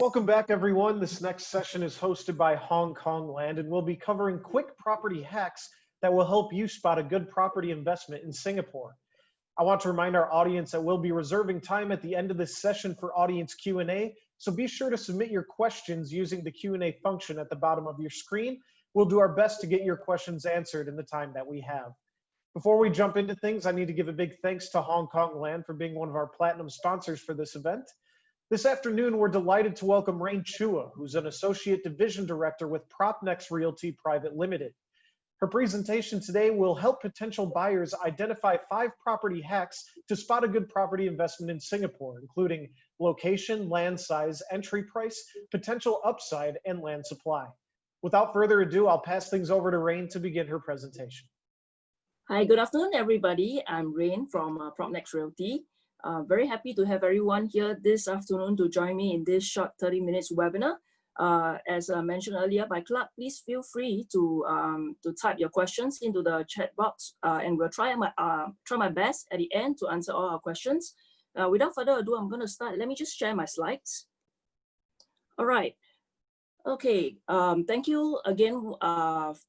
Welcome back, everyone. This next session is hosted by Hong Kong Land, and we'll be covering quick property hacks that will help you spot a good property investment in Singapore. I want to remind our audience that we'll be reserving time at the end of this session for audience Q&A, so be sure to submit your questions using the Q&A function at the bottom of your screen. We'll do our best to get your questions answered in the time that we have. Before we jump into things, I need to give a big thanks to Hong Kong Land for being one of our platinum sponsors for this event. This afternoon, we're delighted to welcome Rayne, who's an Associate Division Director with PropNex Realty Private Limited. Her presentation today will help potential buyers identify 5 property hacks to spot a good property investment in Singapore, including location, land size, entry price, potential upside, and land supply. Without further ado, I'll pass things over to Rayne to begin her presentation. Hi, good afternoon, everybody. I'm Rayne from PropNex Realty. Very happy to have everyone here this afternoon to join me in this short 30 minutes webinar. As mentioned earlier by Clark, please feel free to type your questions into the chat box, and we'll try my best at the end to answer all our questions. Without further ado, I'm going to start. Let me just share my slides. All right. Okay. Thank you again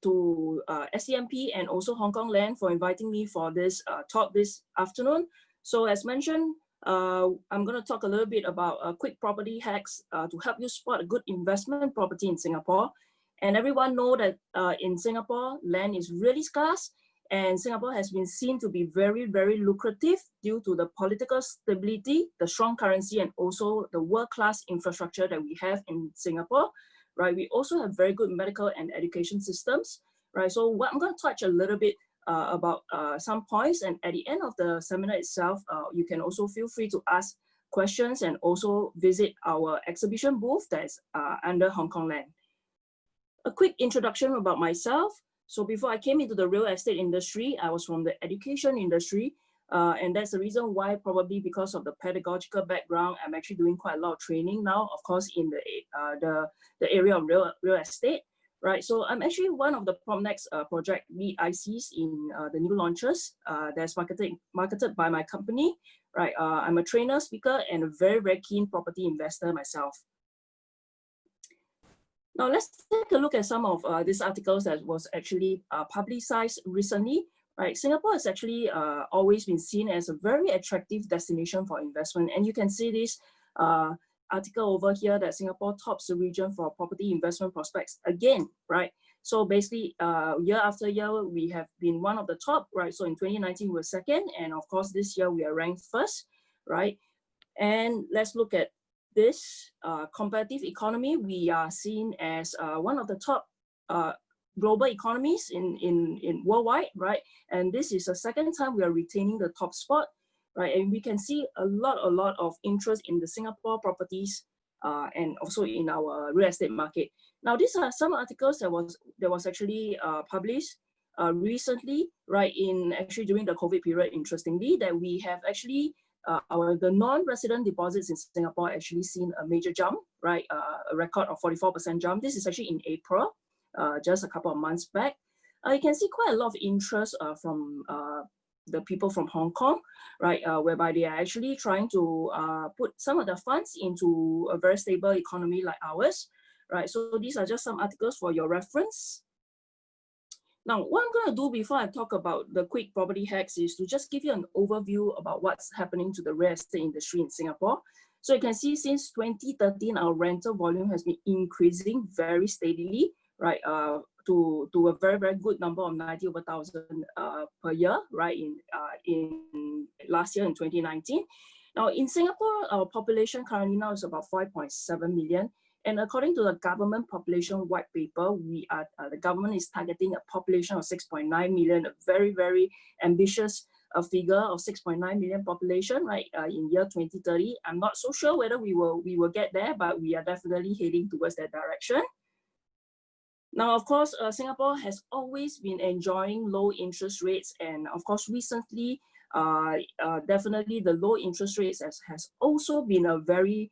to SCMP and also Hong Kong Land for inviting me for this talk this afternoon. So as mentioned, I'm going to talk a little bit about quick property hacks to help you spot a good investment property in Singapore. And everyone know that in Singapore, land is really scarce, and Singapore has been seen to be very, very lucrative due to the political stability, the strong currency, and also the world-class infrastructure that we have in Singapore, right? We also have very good medical and education systems, right? So what I'm going to touch a little bit about some points, and at the end of the seminar itself, you can also feel free to ask questions and also visit our exhibition booth that is under Hong Kong Land. A quick introduction about myself. So before I came into the real estate industry, I was from the education industry, and that's the reason why, probably because of the pedagogical background, I'm actually doing quite a lot of training now, of course, in the area of real estate. Right, so I'm actually one of the PropNex project lead ICs in the new launches that's marketed by my company. Right, I'm a trainer, speaker, and a very, very keen property investor myself. Now let's take a look at some of these articles that was actually publicized recently. Right, Singapore has actually always been seen as a very attractive destination for investment, and you can see this article over here that Singapore tops the region for property investment prospects again, right? So basically, year after year, we have been one of the top, right? So in 2019, we were second, and of course, this year we are ranked first, right? And let's look at this competitive economy. We are seen as one of the top global economies in worldwide, right? And this is the second time we are retaining the top spot. Right, and we can see a lot of interest in the Singapore properties and also in our real estate market. Now, these are some articles that was actually published recently, right? Actually during the COVID period. Interestingly, that we have actually the non-resident deposits in Singapore actually seen a major jump, right? A record of 44% jump. This is actually in April, just a couple of months back. You can see quite a lot of interest from the people from Hong Kong, right, whereby they are actually trying to put some of the funds into a very stable economy like ours, right? So these are just some articles for your reference. Now, what I'm going to do before I talk about the quick property hacks is to just give you an overview about what's happening to the real estate industry in Singapore. So you can see since 2013, our rental volume has been increasing very steadily, right, to a very, very good number of 90 over 1,000 per year, right, in last year in 2019. Now in Singapore, our population currently now is about 5.7 million. And according to the government population white paper, the government is targeting a population of 6.9 million, a very, very ambitious figure of 6.9 million population, right, in year 2030. I'm not so sure whether we will get there, but we are definitely heading towards that direction. Now, of course, Singapore has always been enjoying low interest rates, and of course, recently, definitely the low interest rates has also been a very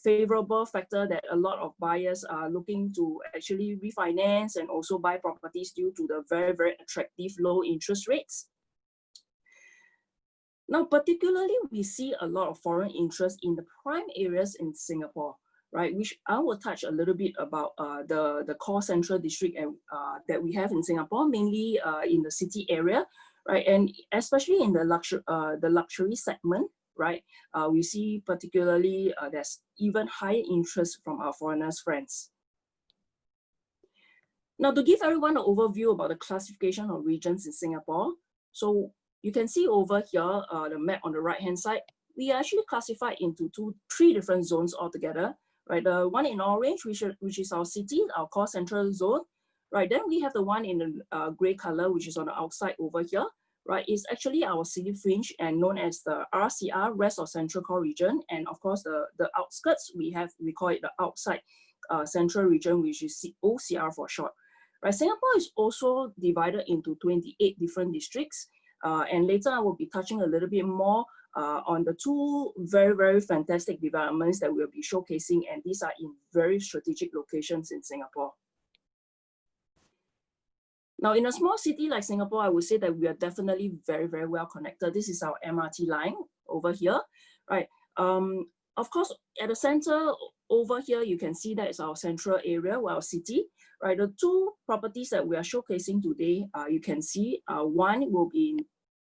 favorable factor that a lot of buyers are looking to actually refinance and also buy properties due to the very, very attractive low interest rates. Now, particularly, we see a lot of foreign interest in the prime areas in Singapore, right? Which I will touch a little bit about the core central district and that we have in Singapore, mainly in the city area, right? And especially in the luxury segment, right? We see particularly there's even higher interest from our foreigners friends. Now, to give everyone an overview about the classification of regions in Singapore, so you can see over here, the map on the right-hand side, we are actually classified into three different zones altogether, right? The one in orange, which is our city, our core central zone, right? Then we have the one in the gray color, which is on the outside over here, right? It's actually our city fringe and known as the RCR, Rest of Central Core Region. And of course, the outskirts, we call it the outside central region, which is OCR for short. Right, Singapore is also divided into 28 different districts, and later I will be touching a little bit more on the two very, very fantastic developments that we'll be showcasing, and these are in very strategic locations in Singapore. Now, in a small city like Singapore, I would say that we are definitely very, very well connected. This is our MRT line over here, right? Of course, at the center over here, you can see that is our central area, our city, right? The two properties that we are showcasing today, you can see one will be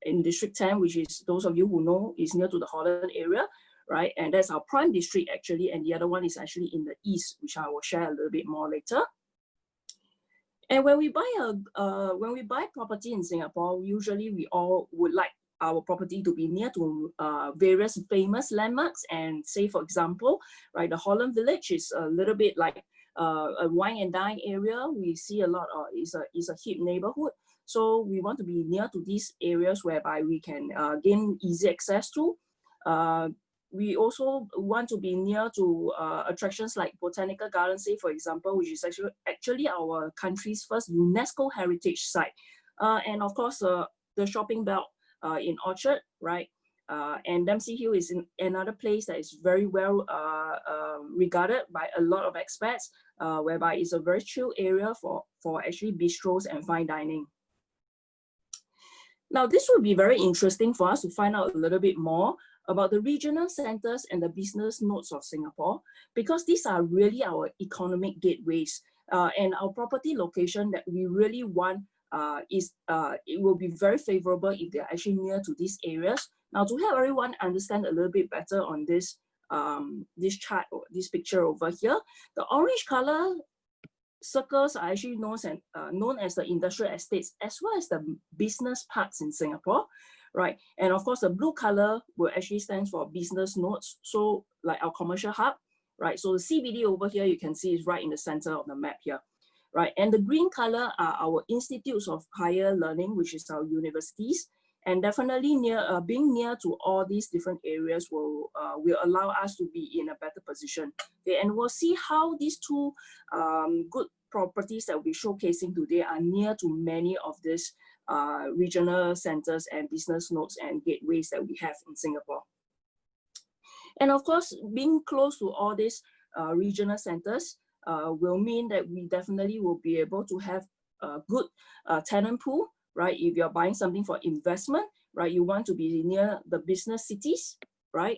in District 10, which is, those of you who know, is near to the Holland area, right? And that's our prime district actually, and the other one is actually in the east, which I will share a little bit more later. And when we buy property in Singapore, usually we all would like our property to be near to various famous landmarks. And say, for example, right, the Holland Village is a little bit like a wine and dine area. We see a lot of, is a hip neighborhood. So we want to be near to these areas whereby we can gain easy access to. We also want to be near to attractions like Botanical Gardens, say, for example, which is actually our country's first UNESCO heritage site. And of course, the shopping belt in Orchard, right? And Dempsey Hill is in another place that is very well regarded by a lot of expats, whereby it's a very chill area for actually bistros and fine dining. Now, this will be very interesting for us to find out a little bit more about the regional centers and the business nodes of Singapore, because these are really our economic gateways, and our property location that we really want it will be very favorable if they're actually near to these areas. Now, to help everyone understand a little bit better on this, this chart or this picture over here, the orange color circles are actually known as the industrial estates as well as the business parks in Singapore, right? And of course, the blue color will actually stand for business nodes, so like our commercial hub, right? So the CBD over here, you can see is right in the center of the map here, right? And the green color are our institutes of higher learning, which is our universities. And definitely being near to all these different areas will allow us to be in a better position. Okay, and we'll see how these two good properties that we're showcasing today are near to many of these regional centers and business nodes and gateways that we have in Singapore. And of course, being close to all these regional centers will mean that we definitely will be able to have a good tenant pool, right? If you're buying something for investment, right, you want to be near the business cities, right?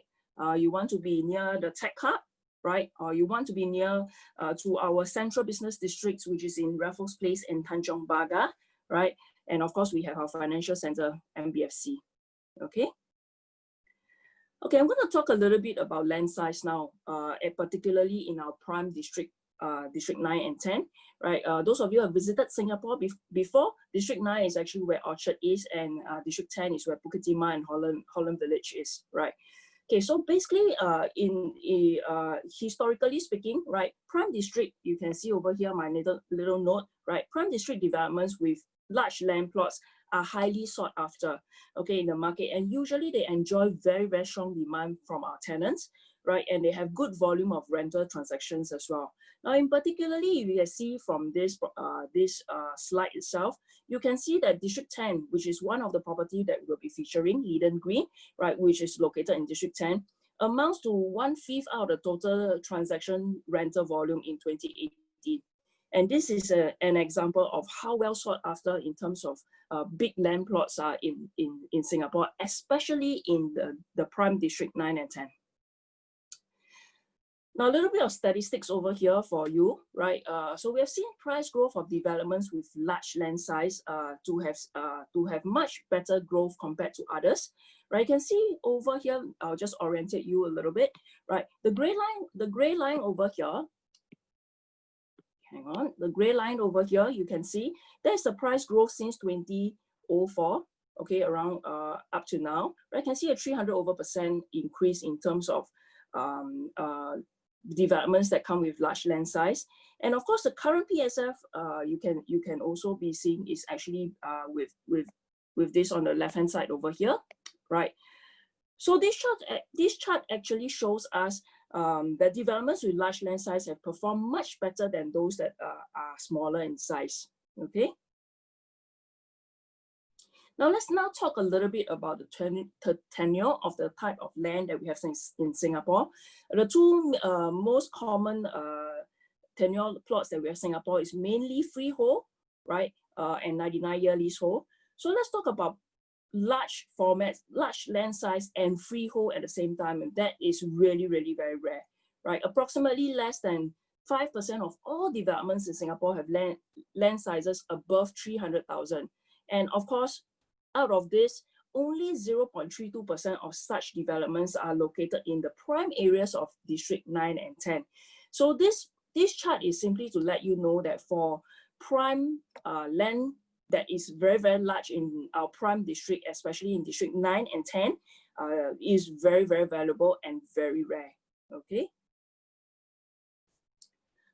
You want to be near the tech hub, right? Or you want to be near to our central business districts, which is in Raffles Place and Tanjong Pagar, right? And of course, we have our financial center, MBFC, okay? Okay, I'm going to talk a little bit about land size now, particularly in our prime district, District 9 and 10, right? Those of you who have visited Singapore before, District 9 is actually where Orchard is, and District 10 is where Bukit Timah and Holland Village is, right? Okay, so basically, historically speaking, right, prime district, you can see over here my little note, right? Prime district developments with large land plots are highly sought after, okay, in the market, and usually they enjoy very, very strong demand from our tenants, right? And they have good volume of rental transactions as well. Now, in particularly, you can see from this slide itself, you can see that District 10, which is one of the property that we'll be featuring, Eden Green, right, which is located in District 10, amounts to 1/5 out of the total transaction rental volume in 2018. And this is an example of how well sought after in terms of big land plots are in Singapore, especially in the prime district 9 and 10. Now, a little bit of statistics over here for you, right? So we have seen price growth of developments with large land size to have much better growth compared to others, right? You can see over here, I'll just orientate you a little bit, right? The gray line over here, hang on, the gray line over here, you can see there's the price growth since 2004, okay, around up to now, right? You can see a 300% increase in terms of developments that come with large land size. And of course, the current PSF you can also be seeing is actually with this on the left hand side over here, right? So this chart actually shows us that developments with large land size have performed much better than those that are smaller in size. Okay. Now let's talk a little bit about the tenure of the type of land that we have in Singapore. The two most common tenure plots that we have in Singapore is mainly freehold, right, and 99-year leasehold. So let's talk about large formats, large land size, and freehold at the same time, and that is really, really very rare, right? Approximately less than 5% of all developments in Singapore have land sizes above 300,000, and of course, out of this, only 0.32% of such developments are located in the prime areas of District 9 and 10. So this chart is simply to let you know that for prime land that is very, very large in our prime district, especially in District 9 and 10, is very, very valuable and very rare, okay?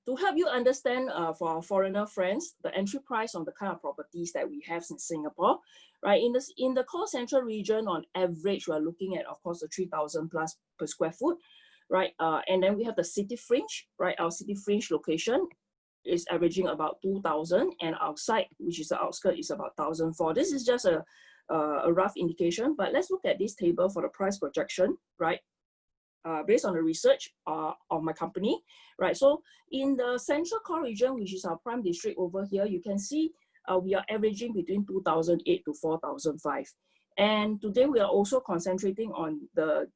To help you understand for our foreigner friends, the entry price on the kind of properties that we have in Singapore, right? In the core central region, on average, we're looking at, of course, the 3,000 plus per square foot, right? And then we have the city fringe, right? Our city fringe location is averaging about 2,000, and outside, which is the outskirts, is about 1,004. This is just a rough indication, but let's look at this table for the price projection, right? Based on the research of my company, right? So in the central core region, which is our prime district over here, you can see we are averaging between 2,008 to 4,005. And today we are also concentrating on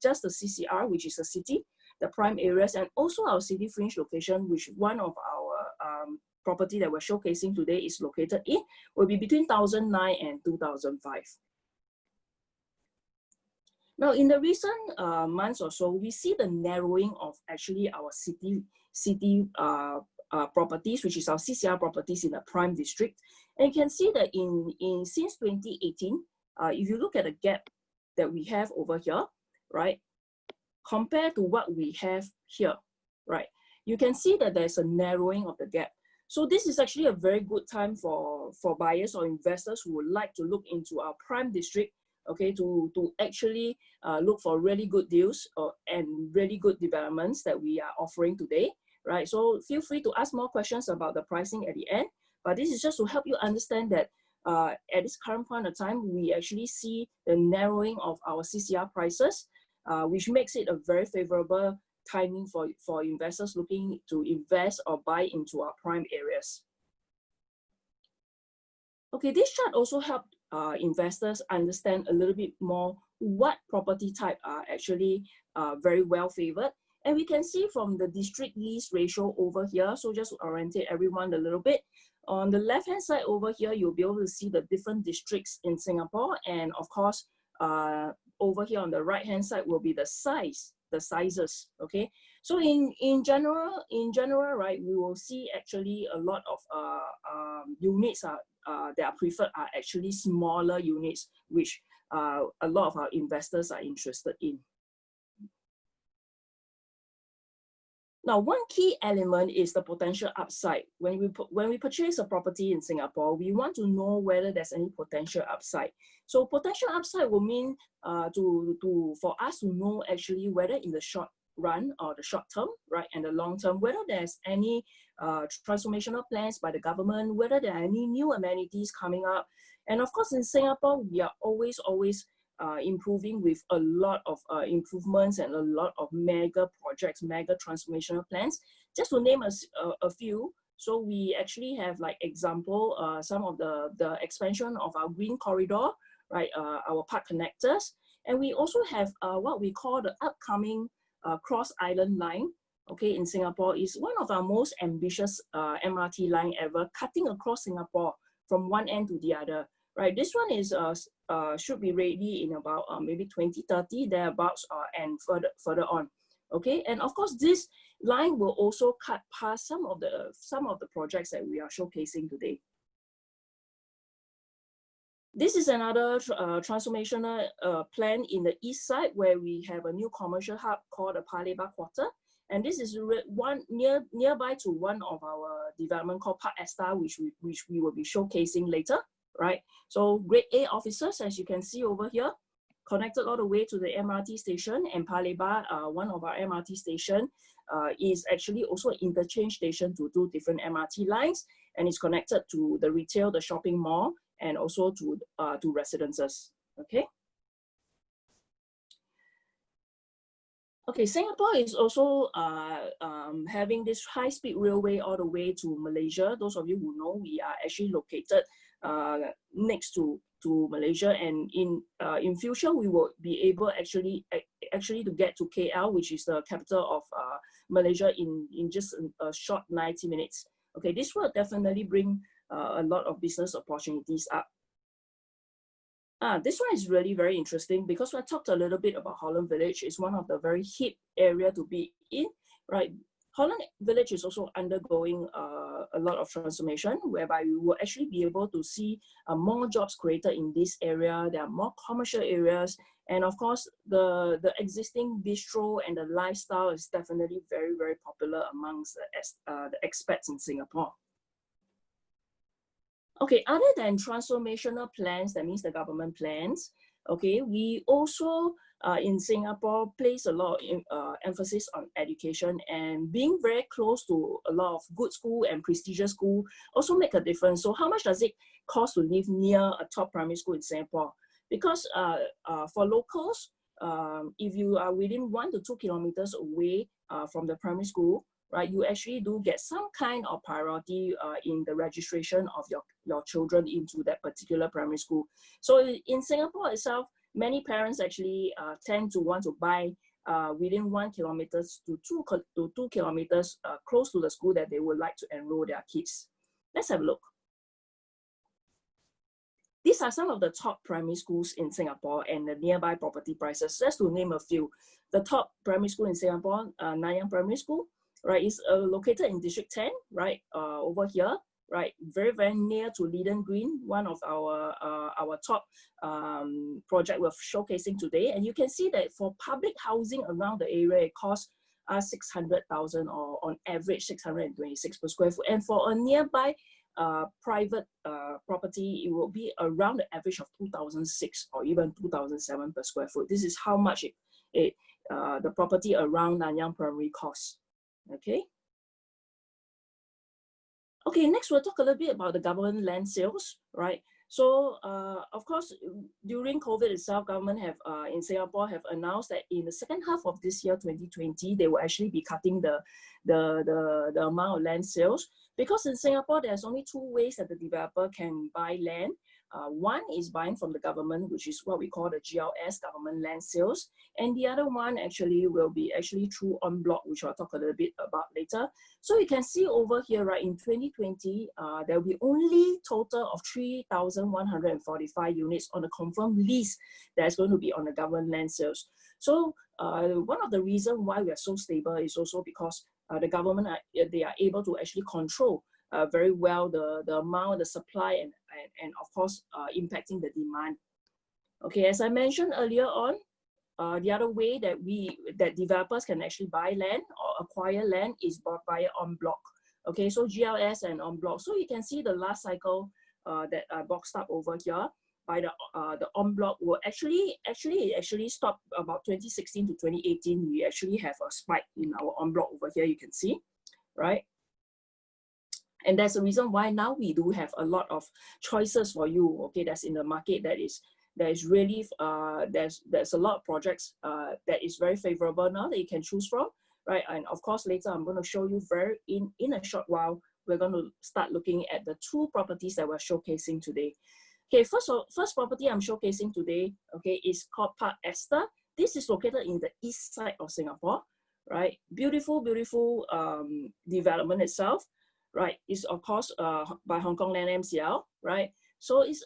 just the CCR, which is the city, the prime areas, and also our city fringe location, which one of our property that we're showcasing today is located in, will be between 1,009 and 2,005. Now, in the recent months or so, we see the narrowing of actually our city properties, which is our CCR properties in the prime district. And you can see that since 2018, if you look at the gap that we have over here, right, compared to what we have here, right, you can see that there's a narrowing of the gap. So this is actually a very good time for buyers or investors who would like to look into our prime district, okay, to actually look for really good deals and really good developments that we are offering today, right? So feel free to ask more questions about the pricing at the end, but this is just to help you understand that at this current point of time, we actually see the narrowing of our CCR prices, which makes it a very favorable timing for investors looking to invest or buy into our prime areas. Okay, this chart also helped investors understand a little bit more what property type are actually very well favored. And we can see from the district lease ratio over here, so just to orientate everyone a little bit, on the left-hand side over here, you'll be able to see the different districts in Singapore. And of course, over here on the right-hand side will be the sizes, okay? So in general, right, we will see actually a lot of units that are preferred are actually smaller units, which a lot of our investors are interested in. Now, one key element is the potential upside. When we purchase a property in Singapore, we want to know whether there's any potential upside. So potential upside will mean for us to know actually whether in the short run or the short term, right, and the long term, whether there's any transformational plans by the government, whether there are any new amenities coming up. And of course, in Singapore, we are always improving with a lot of improvements and a lot of mega projects, mega transformational plans. Just to name a few, so we actually have, like example, some of the expansion of our green corridor, right, our park connectors, and we also have what we call the upcoming cross island line, okay, in Singapore is one of our most ambitious MRT line ever, cutting across Singapore from one end to the other, right? This one is should be ready in about maybe 2030 thereabouts and further on, okay. And of course, this line will also cut past some of the projects that we are showcasing today. This is another transformational plan in the east side where we have a new commercial hub called the Paya Lebar Quarter. And this is one nearby to one of our development called Park Esta, which we will be showcasing later, right? So grade A offices, as you can see over here, connected all the way to the MRT station, and Paya Lebar, one of our MRT station, is actually also an interchange station to two different MRT lines, and is connected to the retail, the shopping mall, and also to residences, okay? Okay, Singapore is also having this high-speed railway all the way to Malaysia. Those of you who know, we are actually located next to Malaysia, and in future we will be able actually to get to KL, which is the capital of Malaysia, in just a short 90 minutes. Okay, this will definitely bring a lot of business opportunities up. This one is really very interesting because I talked a little bit about Holland Village. It's one of the very hip area to be in, right? Holland Village is also undergoing a lot of transformation, whereby we will actually be able to see more jobs created in this area. There are more commercial areas, and of course, the existing bistro and the lifestyle is definitely very, very popular amongst the expats in Singapore. Okay, other than transformational plans, that means the government plans, okay, we also in Singapore place a lot of emphasis on education, and being very close to a lot of good school and prestigious school also make a difference. So how much does it cost to live near a top primary school in Singapore? Because for locals, if you are within 1 to 2 kilometers away from the primary school, right, you actually do get some kind of priority in the registration of your children into that particular primary school. So in Singapore itself, many parents actually tend to want to buy within 1 kilometer to 2 kilometers close to the school that they would like to enroll their kids. Let's have a look. These are some of the top primary schools in Singapore and the nearby property prices. Just to name a few, the top primary school in Singapore, Nanyang Primary School, right, is located in District 10, right, over here, right, very, very near to Leiden Green, one of our top project we're showcasing today. And you can see that for public housing around the area, it costs 600,000 or on average 626 per square foot. And for a nearby private property, it will be around the average of 2006 or even 2007 per square foot. This is how much the property around Nanyang Primary costs. Okay. Okay, next we'll talk a little bit about the government land sales, right? So, of course, during COVID itself, government have in Singapore have announced that in the second half of this year, 2020, they will actually be cutting the amount of land sales, because in Singapore there's only two ways that the developer can buy land. One is buying from the government, which is what we call the GLS, government land sales. And the other one actually will be actually through en bloc, which I'll talk a little bit about later. So you can see over here, right, in 2020, there will be only total of 3,145 units on a confirmed lease that's going to be on the government land sales. So one of the reasons why we are so stable is also because the government, they are able to actually control very well the amount, the supply, and of course, impacting the demand. Okay, as I mentioned earlier on, the other way that developers can actually buy land or acquire land is via en bloc. Okay, so GLS and en bloc. So you can see the last cycle that I boxed up over here by the en bloc will actually stop about 2016 to 2018. We actually have a spike in our en bloc over here. You can see, right? And that's the reason why now we do have a lot of choices for you. Okay, that's in the market. That is really there's a lot of projects that is very favorable now that you can choose from, right? And of course, later I'm going to show you in a short while. We're going to start looking at the two properties that we're showcasing today. Okay, first property I'm showcasing today, okay, is called Park Esta. This is located in the east side of Singapore, right? Beautiful, beautiful development itself, right? It's of course by Hong Kong Land MCL, right? So it's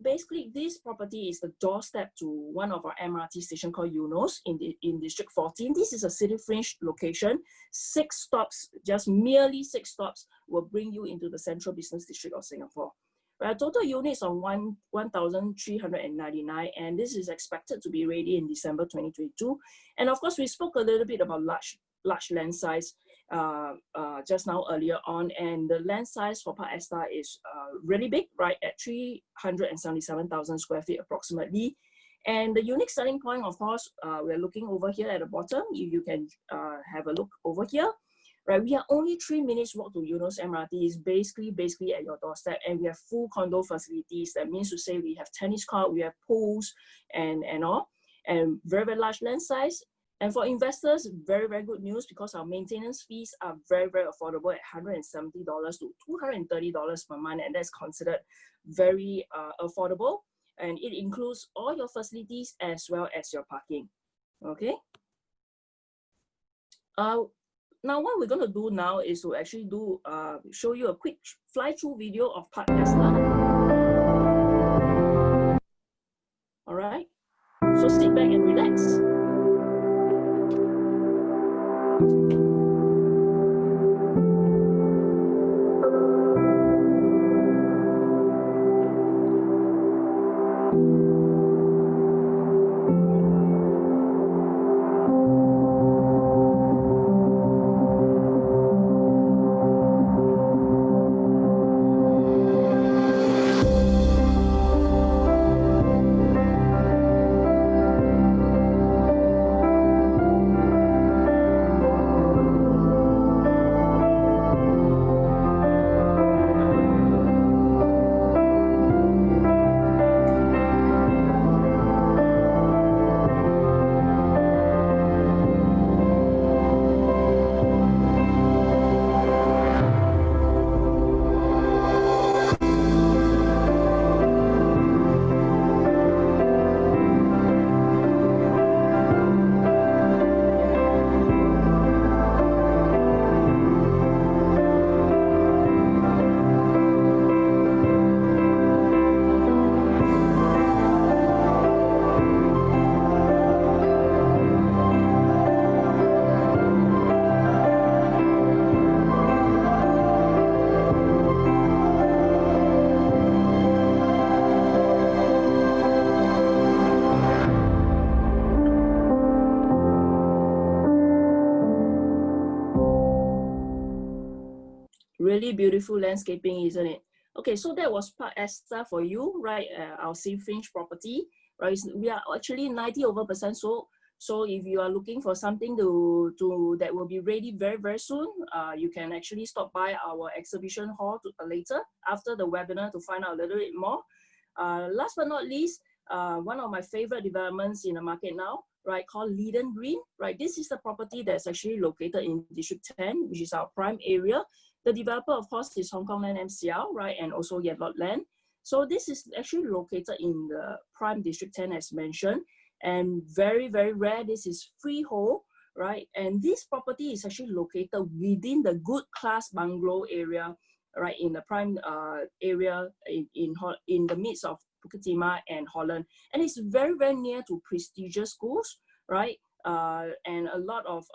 basically this property is the doorstep to one of our MRT station called Eunos in District 14. This is a city fringe location. 6 stops, just merely 6 stops will bring you into the central business district of Singapore. Right, total units on 1,399, and this is expected to be ready in December 2022. And of course, we spoke a little bit about large land size just now earlier on, and the land size for Park Esta is really big, right, at 377,000 square feet approximately. And the unique selling point, of course, we're looking over here at the bottom. You can have a look over here. Right, we are only 3 minutes walk to Eunos MRT. Is basically at your doorstep, and we have full condo facilities. That means to say we have tennis court, we have pools, and all, and very, very large land size. And for investors, very, very good news, because our maintenance fees are very, very affordable at $170 to $230 per month, and that's considered very affordable. And it includes all your facilities as well as your parking. Okay. Now, what we're going to do now is to actually do show you a quick fly-through video of Park Esta. All right, so sit back and relax. Really beautiful landscaping, isn't it? Okay, so that was Park Esta for you, right? Our sea fringe property, right? We are actually 90% sold. So if you are looking for something that will be ready very, very soon, you can actually stop by our exhibition hall later after the webinar to find out a little bit more. Last but not least, one of my favorite developments in the market now, right, called Leiden Green, right? This is the property that's actually located in District 10, which is our prime area. The developer, of course, is Hong Kong Land MCL, right, and also Yellow Land. So this is actually located in the prime District 10, as mentioned, and very, very rare. This is freehold, right? And this property is actually located within the good class bungalow area, right, in the prime area in the midst of Bukit Timah and Holland. And it's very, very near to prestigious schools, right? And a lot of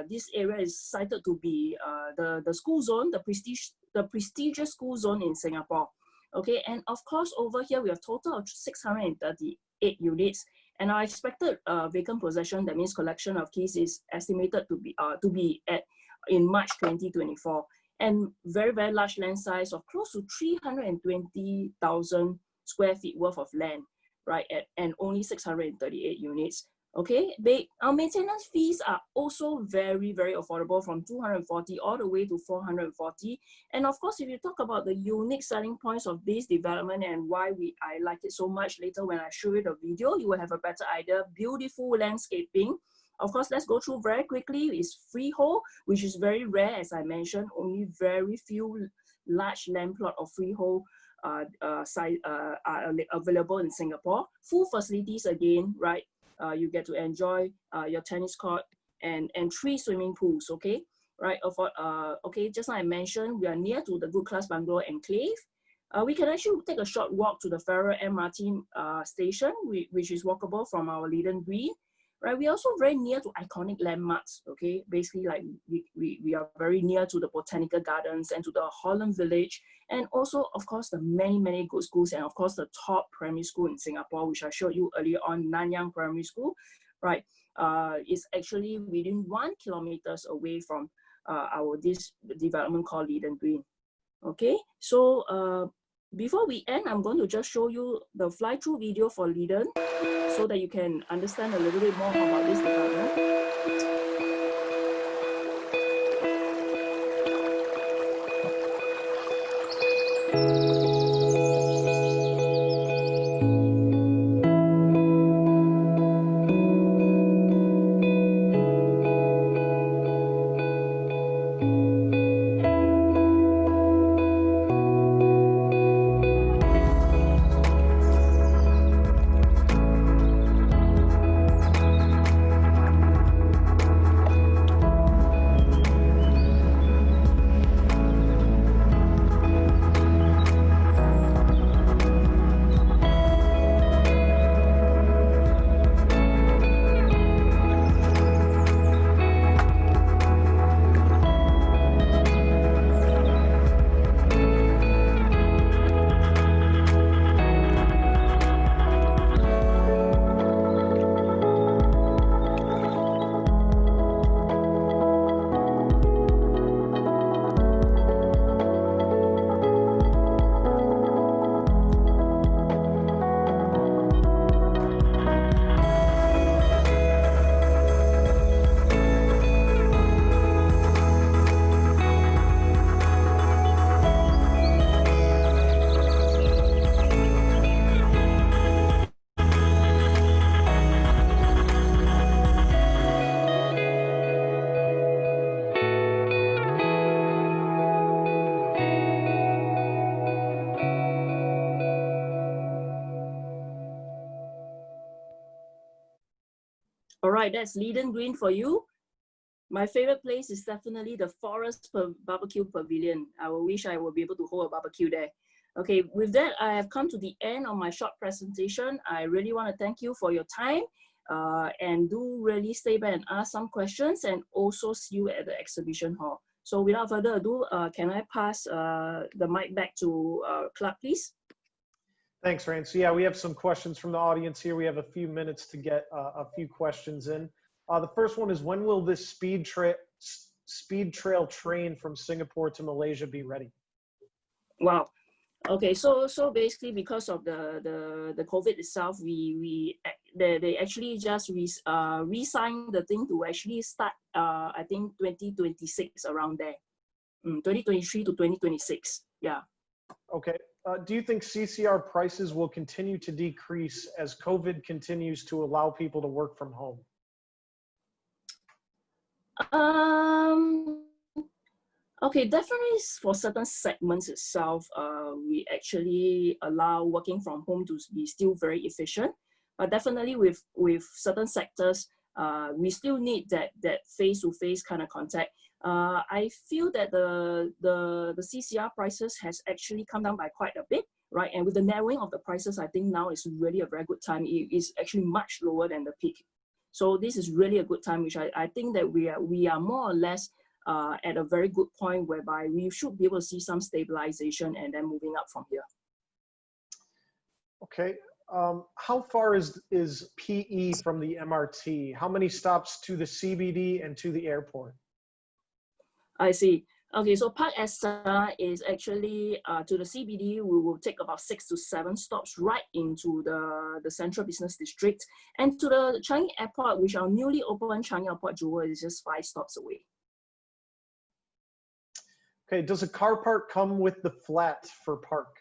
this area is cited to be the school zone, the prestigious school zone in Singapore. Okay, and of course over here we have total of 638 units, and our expected vacant possession, that means collection of keys, is estimated to be at in March 2024, and very, very large land size of close to 320,000 square feet worth of land, right, and only 638 units. Okay, our maintenance fees are also very, very affordable, from 240 all the way to 440. And of course, if you talk about the unique selling points of this development and why I like it so much, later when I show you the video, you will have a better idea. Beautiful landscaping. Of course, let's go through very quickly. It's freehold, which is very rare, as I mentioned. Only very few large land plot of freehold are available in Singapore. Full facilities again, right? You get to enjoy your tennis court, and 3 swimming pools, okay? Right, okay, just like I mentioned, we are near to the Good Class Bungalow Enclave. We can actually take a short walk to the Farrer MRT station, which is walkable from our Leiden Green. Right, we're also very near to iconic landmarks, okay? Basically, like we are very near to the Botanical Gardens and to the Holland Village, and also, of course, the many good schools, and of course, the top primary school in Singapore, which I showed you earlier on, Nanyang Primary School, right? Is actually within 1 kilometer away from this development called Leiden Green, okay? So before we end, I'm going to just show you the fly-through video for Leiden so that you can understand a little bit more about this development. All right, that's Leiden Green for you. My favorite place is definitely the Forest Barbecue Pavilion. I wish I would be able to hold a barbecue there. Okay, with that, I have come to the end of my short presentation. I really want to thank you for your time, and do really stay back and ask some questions, and also see you at the exhibition hall. So without further ado, can I pass the mic back to Clark, please? Thanks, Rayne. So yeah, we have some questions from the audience here. We have a few minutes to get a few questions in. The first one is, when will this speed trail train from Singapore to Malaysia be ready? Wow. Okay, so basically, because of the COVID itself, they actually just re-signed the thing to actually start I think 2026, around there, 2023 to 2026. Yeah. Okay. Do you think CCR prices will continue to decrease as COVID continues to allow people to work from home? Okay, definitely for certain segments itself, we actually allow working from home to be still very efficient. But definitely with certain sectors, we still need that face-to-face kind of contact. I feel that the CCR prices has actually come down by quite a bit, right? And with the narrowing of the prices, I think now is really a very good time. It is actually much lower than the peak. So this is really a good time, which I think that we are more or less at a very good point whereby we should be able to see some stabilization and then moving up from here. Okay. How far is PE from the MRT? How many stops to the CBD and to the airport? I see. Okay, so Park Esta is actually to the CBD. We will take about 6 to 7 stops right into the central business district, and to the Changi Airport, which our newly opened Changi Airport Jewel, is just 5 stops away. Okay, does a car park come with the flat for park?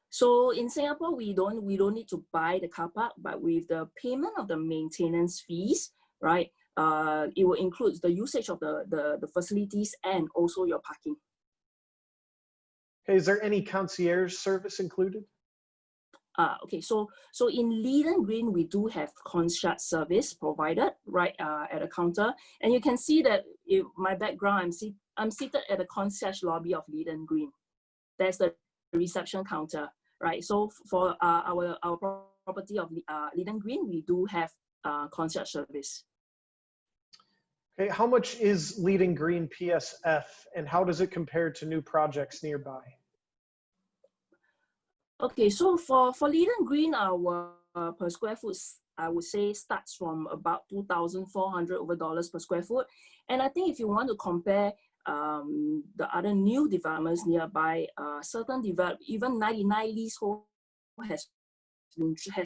So in Singapore, we don't need to buy the car park, but with the payment of the maintenance fees, right? It will include the usage of the facilities and also your parking. Okay, is there any concierge service included? Okay, so in Leiden Green, we do have concierge service provided right at the counter, and you can see that my background, I'm seated at the concierge lobby of Leiden Green. There's the reception counter, right? So for our property of Leiden Green, we do have concierge service. Okay, how much is Leiden Green PSF, and how does it compare to new projects nearby? Okay, so for Leiden Green, our per square foot, I would say, starts from about $2,400 per square foot. And I think if you want to compare the other new developments nearby, even 99 leasehold has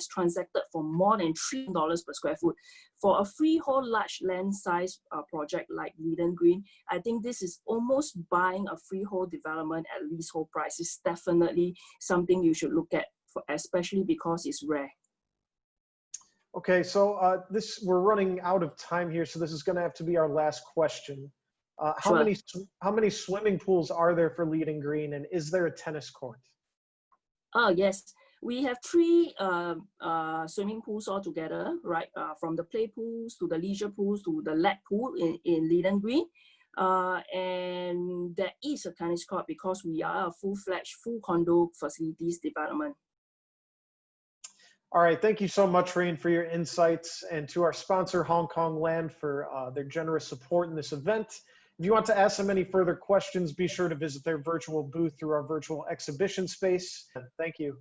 transacted for more than $3 per square foot. For a freehold large land size project like Leiden Green, I think this is almost buying a freehold development at leasehold price. Is definitely something you should look at, especially because it's rare. Okay, so we're running out of time here, so this is going to have to be our last question. How many swimming pools are there for Leiden Green, and is there a tennis court? Oh yes, we have 3 swimming pools altogether, right? From the play pools to the leisure pools to the lap pool in Leiden Green. And there is a tennis court because we are a full-fledged, full condo facilities development. All right, thank you so much, Rayne, for your insights, and to our sponsor, Hong Kong Land, for their generous support in this event. If you want to ask them any further questions, be sure to visit their virtual booth through our virtual exhibition space. Thank you.